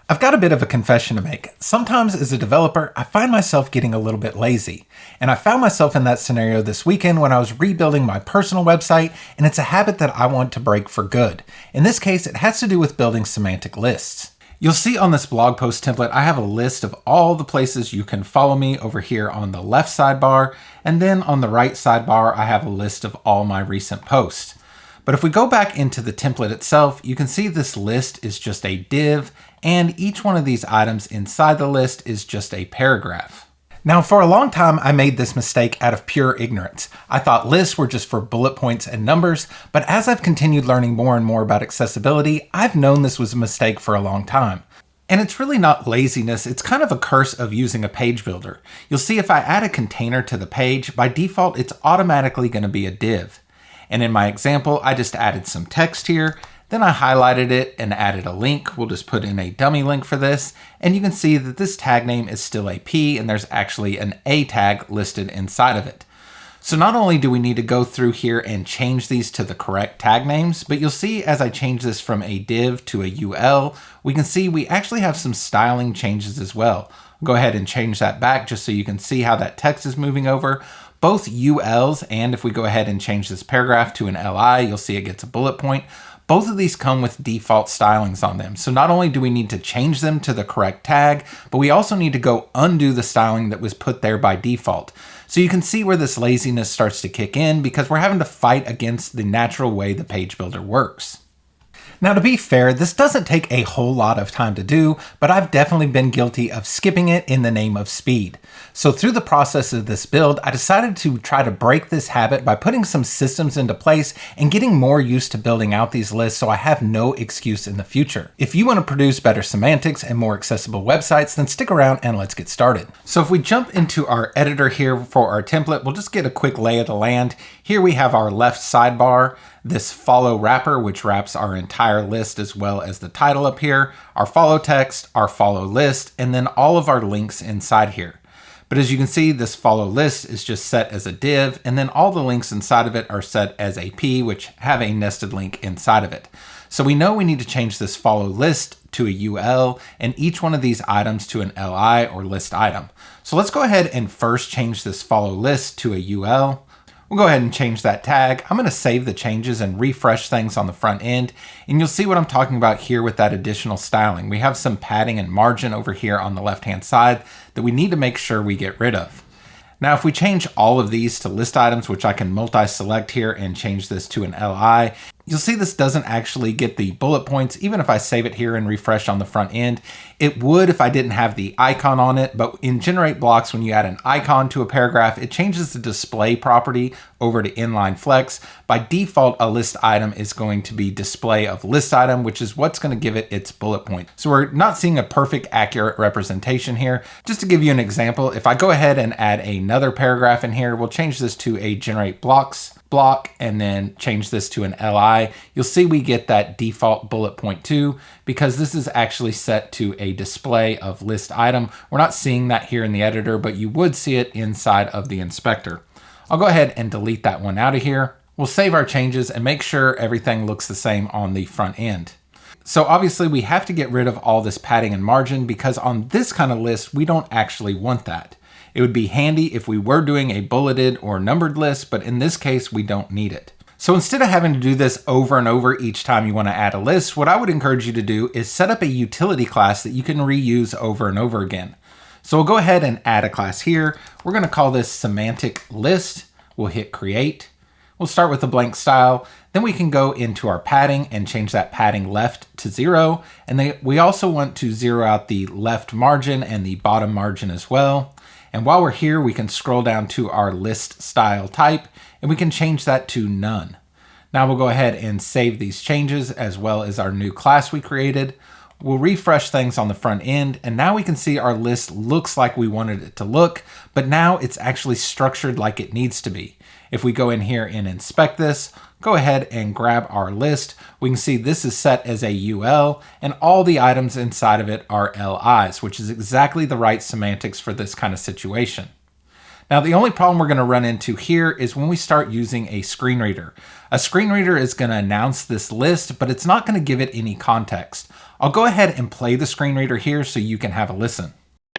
I've got a bit of a confession to make. Sometimes as a developer, I find myself getting a little bit lazy. And I found myself in that scenario this weekend when I was rebuilding my personal website, and it's a habit that I want to break for good. In this case, it has to do with building semantic lists. You'll see on this blog post template, I have a list of all the places you can follow me over here on the left sidebar, and then on the right sidebar, I have a list of all my recent posts. But if we go back into the template itself, you can see this list is just a div, and each one of these items inside the list is just a paragraph. Now, for a long time, I made this mistake out of pure ignorance. I thought lists were just for bullet points and numbers, but as I've continued learning more and more about accessibility, I've known this was a mistake for a long time. And it's really not laziness, it's kind of a curse of using a page builder. You'll see if I add a container to the page, by default, it's automatically going to be a div. And in my example, I just added some text here, then I highlighted it and added a link. We'll just put in a dummy link for this. And you can see that this tag name is still a P and there's actually an A tag listed inside of it. So not only do we need to go through here and change these to the correct tag names, but you'll see as I change this from a div to a UL, we can see we actually have some styling changes as well. I'll go ahead and change that back just so you can see how that text is moving over. Both ULs, and if we go ahead and change this paragraph to an LI, you'll see it gets a bullet point. Both of these come with default stylings on them. So not only do we need to change them to the correct tag, but we also need to go undo the styling that was put there by default. So you can see where this laziness starts to kick in because we're having to fight against the natural way the page builder works. Now, to be fair, this doesn't take a whole lot of time to do, but I've definitely been guilty of skipping it in the name of speed. So through the process of this build, I decided to try to break this habit by putting some systems into place and getting more used to building out these lists so I have no excuse in the future. If you want to produce better semantics and more accessible websites, then stick around and let's get started. So if we jump into our editor here for our template, we'll just get a quick lay of the land. Here we have our left sidebar, this follow wrapper, which wraps our entire list as well as the title up here, our follow text, our follow list, and then all of our links inside here. But as you can see, this follow list is just set as a div, and then all the links inside of it are set as a P, which have a nested link inside of it. So we know we need to change this follow list to a UL, and each one of these items to an LI or list item. So let's go ahead and first change this follow list to a UL. We'll go ahead and change that tag. I'm going to save the changes and refresh things on the front end. And you'll see what I'm talking about here with that additional styling. We have some padding and margin over here on the left-hand side that we need to make sure we get rid of. Now, if we change all of these to list items, which I can multi-select here and change this to an LI, you'll see this doesn't actually get the bullet points, even if I save it here and refresh on the front end. It would if I didn't have the icon on it, but in GenerateBlocks, when you add an icon to a paragraph, it changes the display property over to inline flex. By default, a list item is going to be display of list item, which is what's going to give it its bullet point. So we're not seeing a perfect accurate representation here. Just to give you an example, if I go ahead and add another paragraph in here, we'll change this to a GenerateBlocks block and then change this to an LI, you'll see we get that default bullet point 2 because this is actually set to a display of list item. We're not seeing that here in the editor, but you would see it inside of the inspector. I'll go ahead and delete that one out of here. We'll save our changes and make sure everything looks the same on the front end. So obviously we have to get rid of all this padding and margin because on this kind of list, we don't actually want that. It would be handy if we were doing a bulleted or numbered list, but in this case, we don't need it. So instead of having to do this over and over each time you want to add a list, what I would encourage you to do is set up a utility class that you can reuse over and over again. So we'll go ahead and add a class here. We're going to call this semantic-list. We'll hit create. We'll start with a blank style. Then we can go into our padding and change that padding left to 0. And then we also want to zero out the left margin and the bottom margin as well. And while we're here, we can scroll down to our list style type and we can change that to none. Now we'll go ahead and save these changes as well as our new class we created. We'll refresh things on the front end and now we can see our list looks like we wanted it to look, but now it's actually structured like it needs to be. If we go in here and inspect this, go ahead and grab our list. We can see this is set as a UL and all the items inside of it are LIs, which is exactly the right semantics for this kind of situation. Now, the only problem we're going to run into here is when we start using a screen reader. A screen reader is going to announce this list, but it's not going to give it any context. I'll go ahead and play the screen reader here so you can have a listen.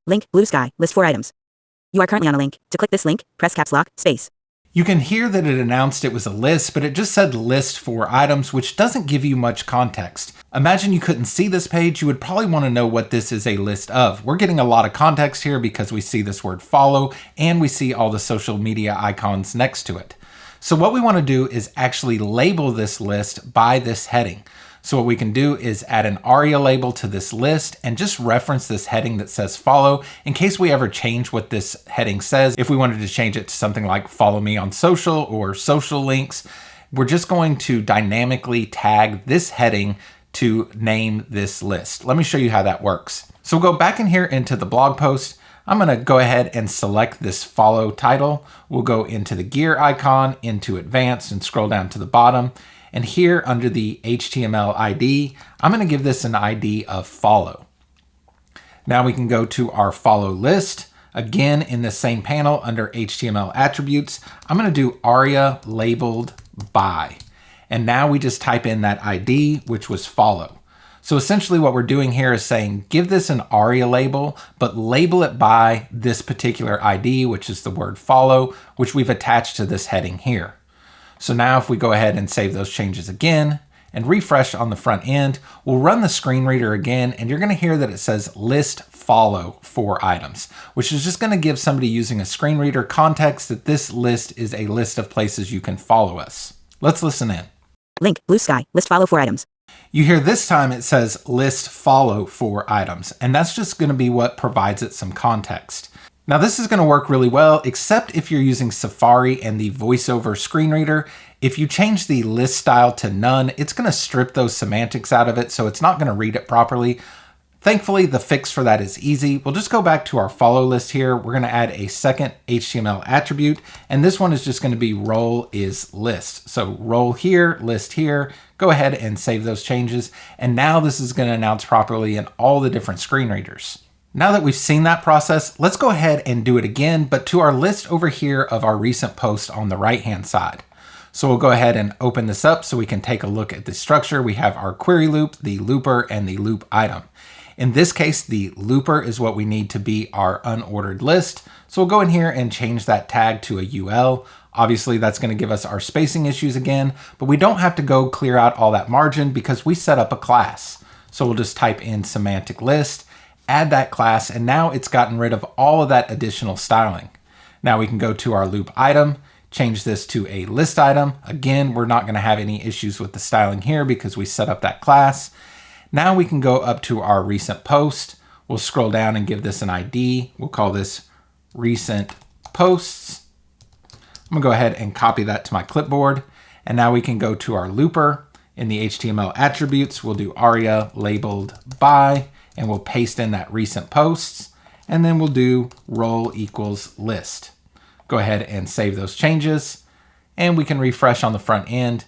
Link, blue sky, list 4 items. You are currently on a link. To click this link, press caps lock, space. You can hear that it announced it was a list, but it just said list 4 items, which doesn't give you much context. Imagine you couldn't see this page, you would probably want to know what this is a list of. We're getting a lot of context here because we see this word follow and we see all the social media icons next to it. So what we want to do is actually label this list by this heading. So what we can do is add an aria label to this list and just reference this heading that says follow in case we ever change what this heading says. If we wanted to change it to something like follow me on social or social links, we're just going to dynamically tag this heading to name this list. Let me show you how that works. So we'll go back in here into the blog post. I'm going to go ahead and select this follow title. We'll go into the gear icon, into advanced, and scroll down to the bottom. And here under the HTML ID, I'm going to give this an ID of follow. Now we can go to our follow list. Again, in the same panel under HTML attributes, I'm going to do aria-labelledby. And now we just type in that ID, which was follow. So essentially what we're doing here is saying, give this an aria label, but label it by this particular ID, which is the word follow, which we've attached to this heading here. So now if we go ahead and save those changes again and refresh on the front end, we'll run the screen reader again, and you're going to hear that it says list follow 4 items, which is just going to give somebody using a screen reader context that this list is a list of places you can follow us. Let's listen in. Link, blue sky, list follow 4 items. You hear this time it says list follow 4 items, and that's just going to be what provides it some context. Now this is going to work really well, except if you're using Safari and the VoiceOver screen reader. If you change the list style to none, it's going to strip those semantics out of it, so it's not going to read it properly. Thankfully, the fix for that is easy. We'll just go back to our follow list here. We're going to add a second HTML attribute, and this one is just going to be role is list. So role here, list here. Go ahead and save those changes. And now this is going to announce properly in all the different screen readers. Now that we've seen that process, let's go ahead and do it again, but to our list over here of our recent posts on the right-hand side. So we'll go ahead and open this up so we can take a look at the structure. We have our query loop, the looper, and the loop item. In this case, the looper is what we need to be our unordered list. So we'll go in here and change that tag to a UL. Obviously, that's going to give us our spacing issues again, but we don't have to go clear out all that margin because we set up a class. So we'll just type in semantic-list, add that class, and now it's gotten rid of all of that additional styling. Now we can go to our loop item, change this to a list item. Again, we're not going to have any issues with the styling here because we set up that class. Now we can go up to our recent post. We'll scroll down and give this an ID. We'll call this recent posts. I'm going to go ahead and copy that to my clipboard. And now we can go to our looper. In the HTML attributes, we'll do aria-labelledby, and we'll paste in that recent posts, and then we'll do role equals list. Go ahead and save those changes, and we can refresh on the front end.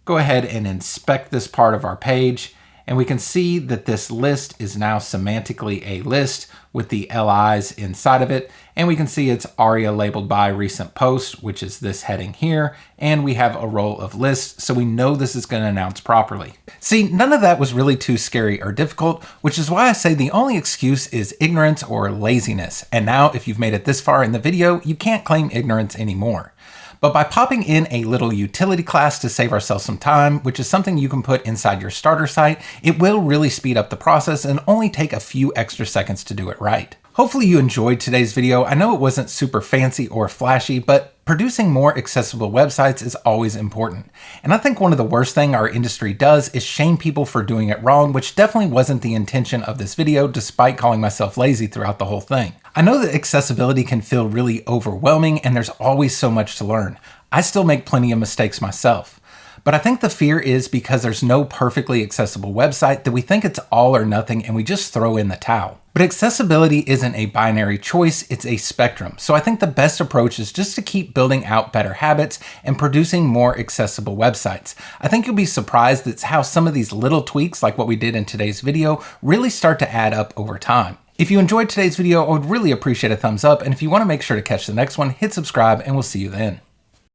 Go ahead and inspect this part of our page, and we can see that this list is now semantically a list with the LIs inside of it, and we can see it's aria labeled by recent post, which is this heading here, and we have a row of lists, so we know this is going to announce properly. See, none of that was really too scary or difficult, which is why I say the only excuse is ignorance or laziness. And now if you've made it this far in the video, you can't claim ignorance anymore. But by popping in a little utility class to save ourselves some time, which is something you can put inside your starter site, it will really speed up the process and only take a few extra seconds to do it right. Hopefully you enjoyed today's video. I know it wasn't super fancy or flashy, but producing more accessible websites is always important. And I think one of the worst things our industry does is shame people for doing it wrong, which definitely wasn't the intention of this video, despite calling myself lazy throughout the whole thing. I know that accessibility can feel really overwhelming and there's always so much to learn. I still make plenty of mistakes myself. But I think the fear is because there's no perfectly accessible website that we think it's all or nothing and we just throw in the towel. But accessibility isn't a binary choice, it's a spectrum. So I think the best approach is just to keep building out better habits and producing more accessible websites. I think you'll be surprised at how some of these little tweaks, like what we did in today's video, really start to add up over time. If you enjoyed today's video, I would really appreciate a thumbs up, and if you want to make sure to catch the next one, hit subscribe, and we'll see you then.